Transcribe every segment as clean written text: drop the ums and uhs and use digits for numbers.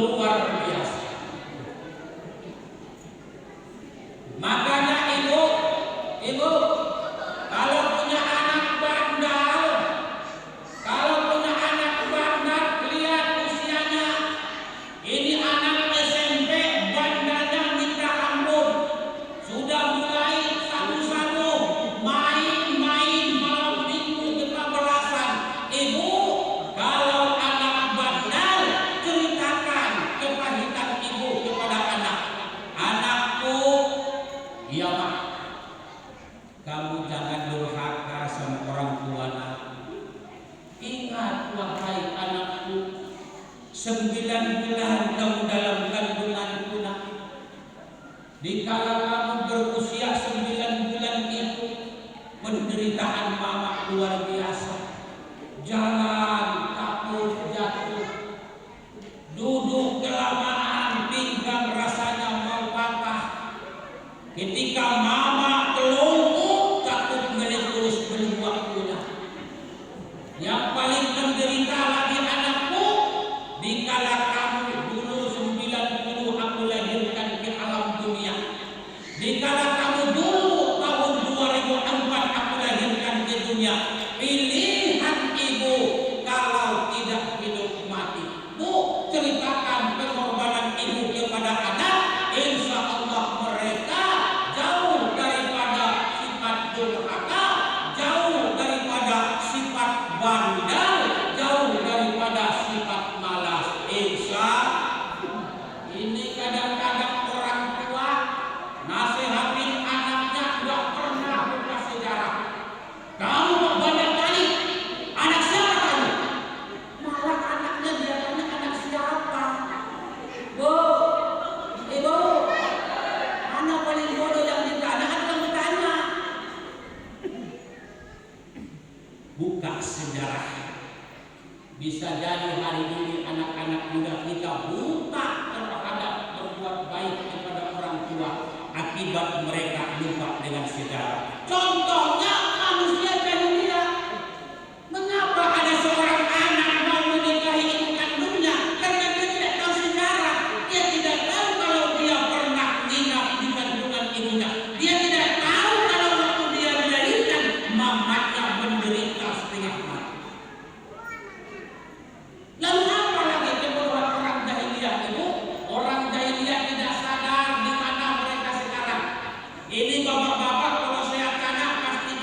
luar biasa. Makanya ibu, kalau punya anak bandel, lihat usianya. Ini anak SMP, bandelnya minta ampun. Sudah mulai satu-satu main-main malam minggu kebablasan. Ibu, kalau anak bandel, ceritakan kepahitan ibu kepada anak. Anakku, iya mak, kamu jangan durhaka sama orang tua nak. Ingat wahai anakku, 9 bulan kamu dalam kandunganku nak. Dikala kamu berusia 9 bulan itu, penderitaan mama luar biasa. Jalan takut jatuh, duduk kelamaan pinggang rasanya mau patah. Ketika mama telungkup takut meletus belum waktunya. Yang paling menderita lagi anakku, dikala kamu dulu 90 aku lahirkan ke alam dunia. Dikala kamu dulu tahun 2004 aku lahirkan ke dunia. Pilihan ibu kalau tidak hidup mati. Bu, ceritakan pengorbanan ibu kepada anak. Insya Allah mereka jauh daripada sifat durhaka, jauh daripada sifat bandel, jauh daripada sifat malas. Insya ini kadang-kadang orang tua nasihatin anaknya nggak pernah buka sejarah. Kamu banyak kali anak siapa kamu? Malah anaknya dia tanya anak siapa. Bu, ibu, anak paling bodoh yang ditanya, anak yang ditanya. Buka sejarah. Bisa jadi hari ini anak-anak muda kita buta terhadap berbuat baik kepada orang tua akibat mereka lupa dengan sejarah. Contohnya manusia jahiliyah. Mengapa ada seorang anak mau menikahi ibu kandungnya? Karena dia tidak tahu sejarah. Dia tidak tahu kalau dia pernah nginap di kandungan ibunya. Dia tidak tahu kalau waktu dia dilahirkan mamanya menderita setengah mati. Lalu apa lagi kebodohan orang jahiliyah itu? Orang jahiliyah tidak sadar di mana mereka sekarang. Ini bapak-bapak kalau saya tanya pasti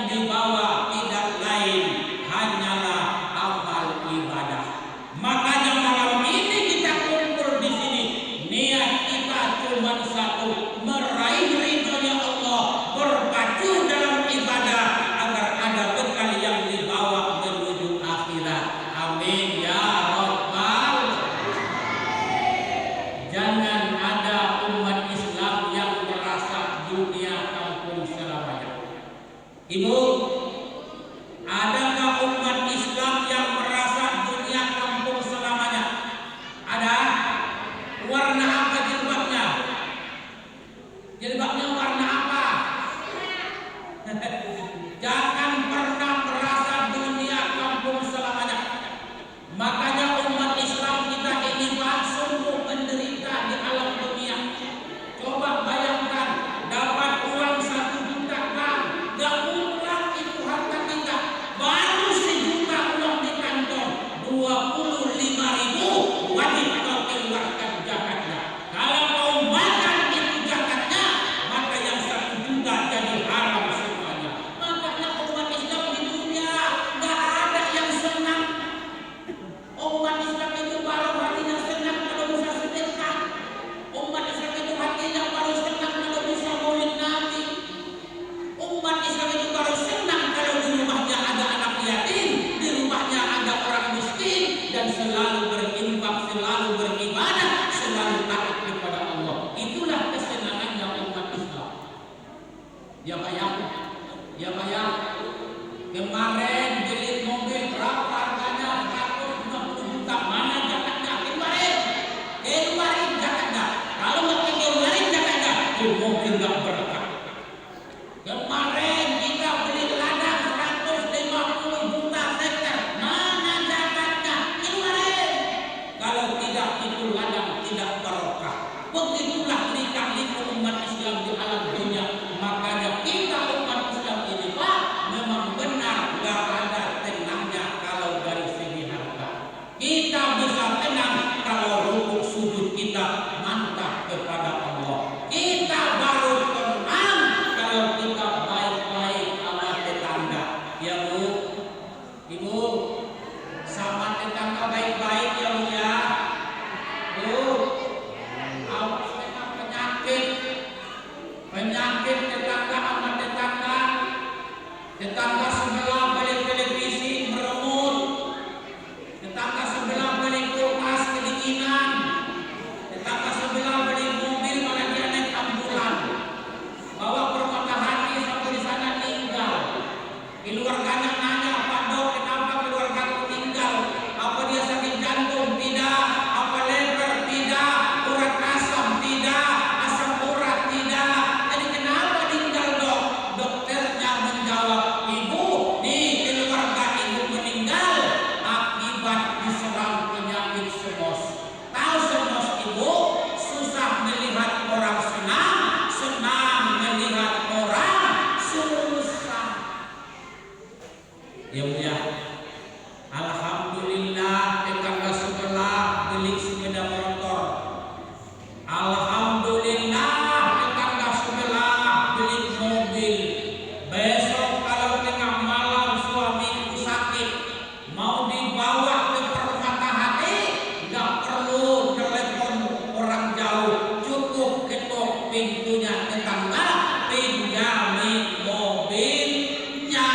dibawa tidak lain hanyalah amal ibadah. Makanya malam ini kita kumpul di sini, niat kita cuma satu, meraih ridhonya Allah, berpacu dalam ibadah agar ada bekal yang dibawa menuju akhirat. Amin ya rabbal. Jangan ada umat Islam yang merasa dunia kampung selamanya. Ibu, adakah umat Islam yang merasa dunia kampung selamanya? Ada? Warna apa jilbabnya? Jilbabnya warna apa? Jangan pernah merasa dunia kampung selamanya. Makanya umat Islam kita ini sungguh menderita di alam dunia. Coba bayangkan, dapat uang 1 juta kan, gak pulang itu harta kita. Baru 1 juta uang di kantong, 25.000 wajib kau keluarkan zakatnya. Kalau kau makan itu zakatnya, maka yang 1 juta jadi haram semuanya. Makanya umat Islam di dunia gak ada yang senang. Umat Islam itu baru hatinya senang kalau bisa sedekah. Umat Islam itu hatinya baru senang kalau bisa maulid Nabi. Umat Islam itu baru senang kalau di rumahnya ada anak yatim, di rumahnya ada orang miskin, dan selalu berinfak, selalu beribadah, selalu taat kepada Allah. Itulah kesenangannya umat Islam. Ya bayang, ya bayang. Kemarin beli mobil berapa harganya? 150 juta. Mana zakatnya? Keluarin zakatnya. Kalau nggak keluarin zakatnya, tuh mobil nggak berkah. Kemarin kita beli ladang 150 juta hektar. Mana zakatnya? Keluarin. Kalau tidak, itu ladang tidak barokah. Begitulah lika-liku umat Islam di alam dunia. Makanya kita umat Islam ini, Pak, memang benar gak ada tenangnya kalau dari segi harta. Kita bisa tenang kalau rukuk sujud kita mantap kepada Allah. Kita baru tenang kalau kita baik-baik sama tetangga. Ya Bu, Ibu, sama tetangga baik-baik ya Bu ya. Bu, awas dengan penyakit tetangga sama tetangga. Tetangga sebelah beli televisi meremut, tetangga sebelah beli kulkas kedinginan, tetangga sebelah beli mobil malah dia naik ambulan, bawa permata hati sampai di sana tinggal. Keluarganya nanya, Pak Dok, kenapa keluargaku tinggal? Apa dia sakit jantung? Tidak. Apa lever? Tidak. Urat asam? Tidak. Asam urat? Tidak. Jadi kenapa tinggal, Dok? Dokternya menjawab, Ibu, di keluarga ibu meninggal akibat diserang penyakit semos. Tahu semos Ibu? Susah melihat orang senang, senang melihat orang susah. Ya Bu ya. Alhamdulillah tetangga sebelah beli sepeda motor. Alhamdulillah tetangga sebelah beli mobil. Besok kalau tengah malam suamiku sakit, mau dibawa ke permata hati, nggak perlu telepon orang jauh, cukup ketuk pintunya tetangga, pinjamin mobilnya.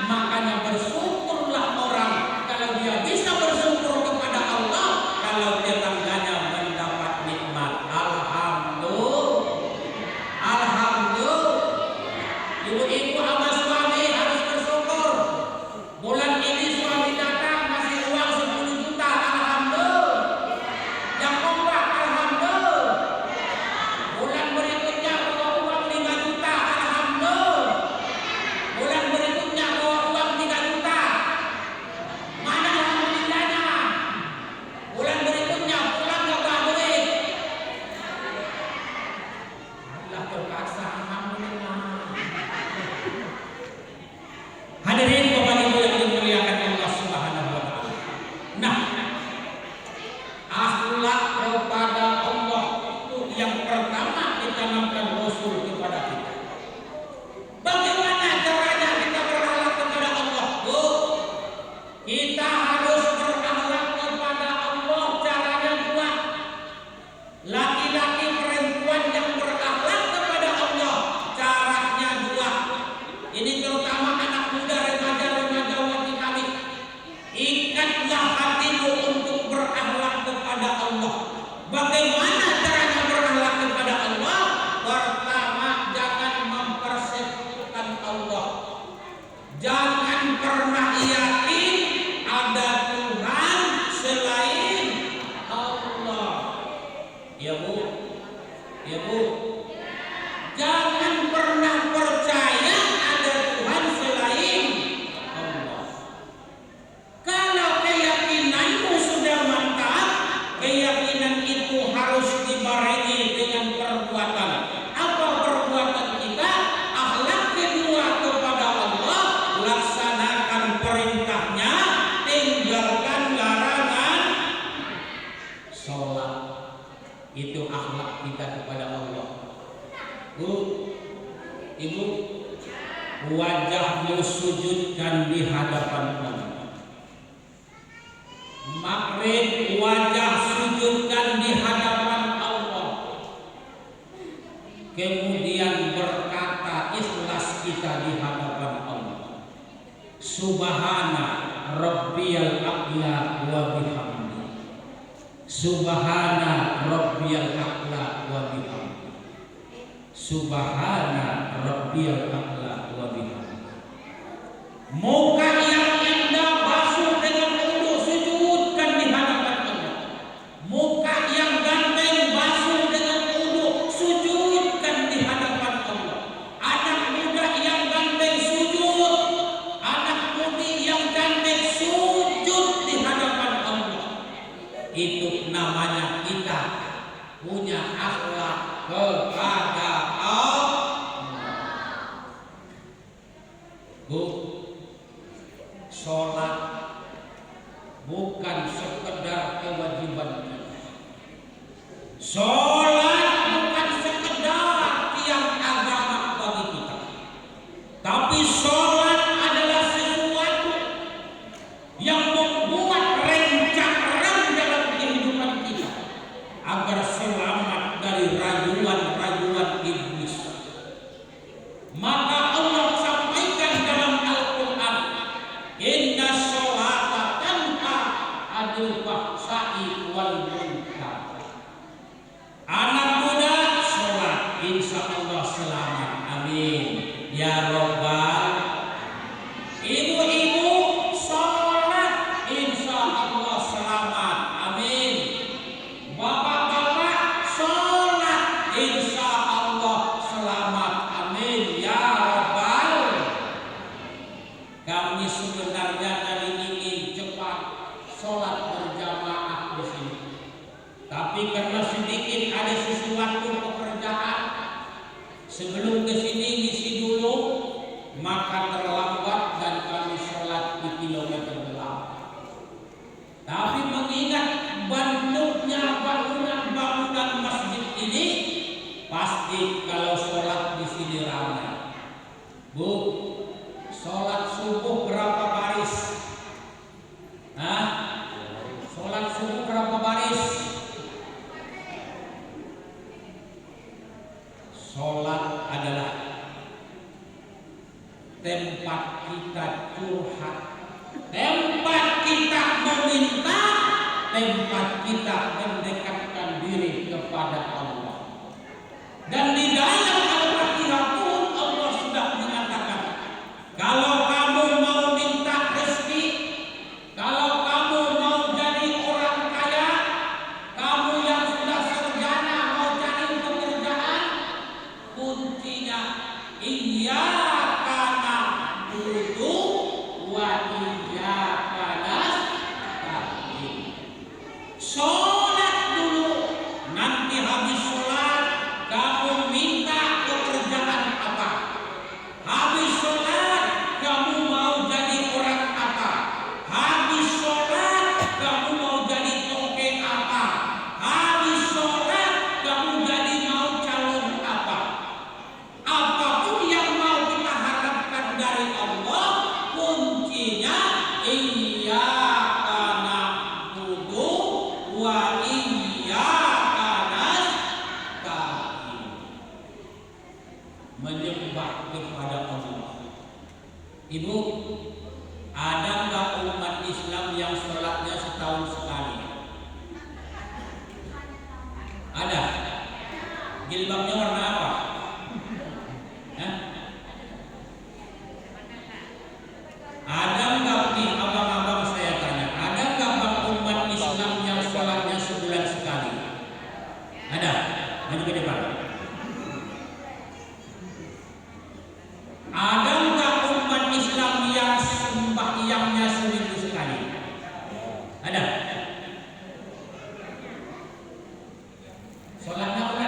Makanya bersyukurlah orang kalau dia bisa bersyukur kepada Allah kalau tetangganya mendapat nikmat. Alhamdulillah. Alhamdulillah. Ibu-ibu sama suami harus bersyukur. Bulan ini suami datang masih uang 10 juta. Alhamdulillah. Yang kompak, alhamdulillah. Bulan berikutnya bawa uang 5 juta. Alhamdulillah. Bulan berikutnya bawa uang 3 juta. Mana alhamdulillahnya? Bulan berikutnya pulang gak bawa duit. Allah terpaksa, alhamdulillah. wajahmu sujudkan di hadapan Allah. Maghrib wajah sujudkan di hadapan Allah. Kemudian berkata ikhlas kita di hadapan Allah. Subhana rabbiyal a'la wa bihamdi. Subhana rabbiyal a'la wa bihamdi. Subhana rabbiyal a'la wa bihamdi. Muka yang indah basuh dengan wudhu, sujudkan di hadapan Allah. Muka yang ganteng basuh dengan wudhu, sujudkan di hadapan Allah. Anak muda yang ganteng sujud, anak mudi yang ganteng sujud di hadapan Allah. Itu namanya kita punya akhlak kepada Allah. Bu, sholat bukan sekedar kewajiban kita. Sholat bukan sekedar tiang agama bagi kita, tapi sholat adalah sesuatu yang membuat rem dalam kehidupan kita agar selamat dari rayuan-rayuan iblis. Maka Allah sampaikan dalam Al-Quran, inna sholata tanha anil fahsya'i wal munkar. Anak muda sholat, insya Allah selamat. Amin ya Rabbal. Ibu-ibu sholat, insya Allah selamat. Amin. Bapak-bapak sholat, insya Allah selamat. Amin ya Rabbal. Kami sebenarnya tadi ingin cepat sholat berjamaah di sini, tapi karena sedikit ada sesuatu pekerjaan sebelum ke sini ngisi dulu, maka terlambat dan kami sholat di kilometer 8. Tapi mengingat bentuknya bangunan masjid ini, pasti kalau sholat di sini ramai. Bu, sholat subuh berapa baris? Hah? Sholat subuh berapa baris? Sholat adalah tempat kita curhat, tempat kita meminta, tempat kita mendekatkan diri kepada Allah. Dan di dalam Al-Fatihah pun Allah sudah mengatakan, kalau kamu mau minta rezeki, kalau kamu mau jadi orang kaya, kamu yang sudah sarjana mau cari pekerjaan, kuncinya iyyaka na'budu wa iyyaka nasta'in. Sholat dulu, nanti habis sholat kamu minta pekerjaan apa. Habis sholat kamu mau jadi orang apa. Habis sholat kamu mau jadi tokek apa. Habis sholat kamu jadi mau calon apa. Apapun yang mau kita harapkan dari Allah, kuncinya iyyaka na'budu wa iyyaka nasta'in. Menyembah kepada Allah. Ibu, ada nggak umat Islam yang sholatnya setahun sekali? Ada. Jilbabnya warna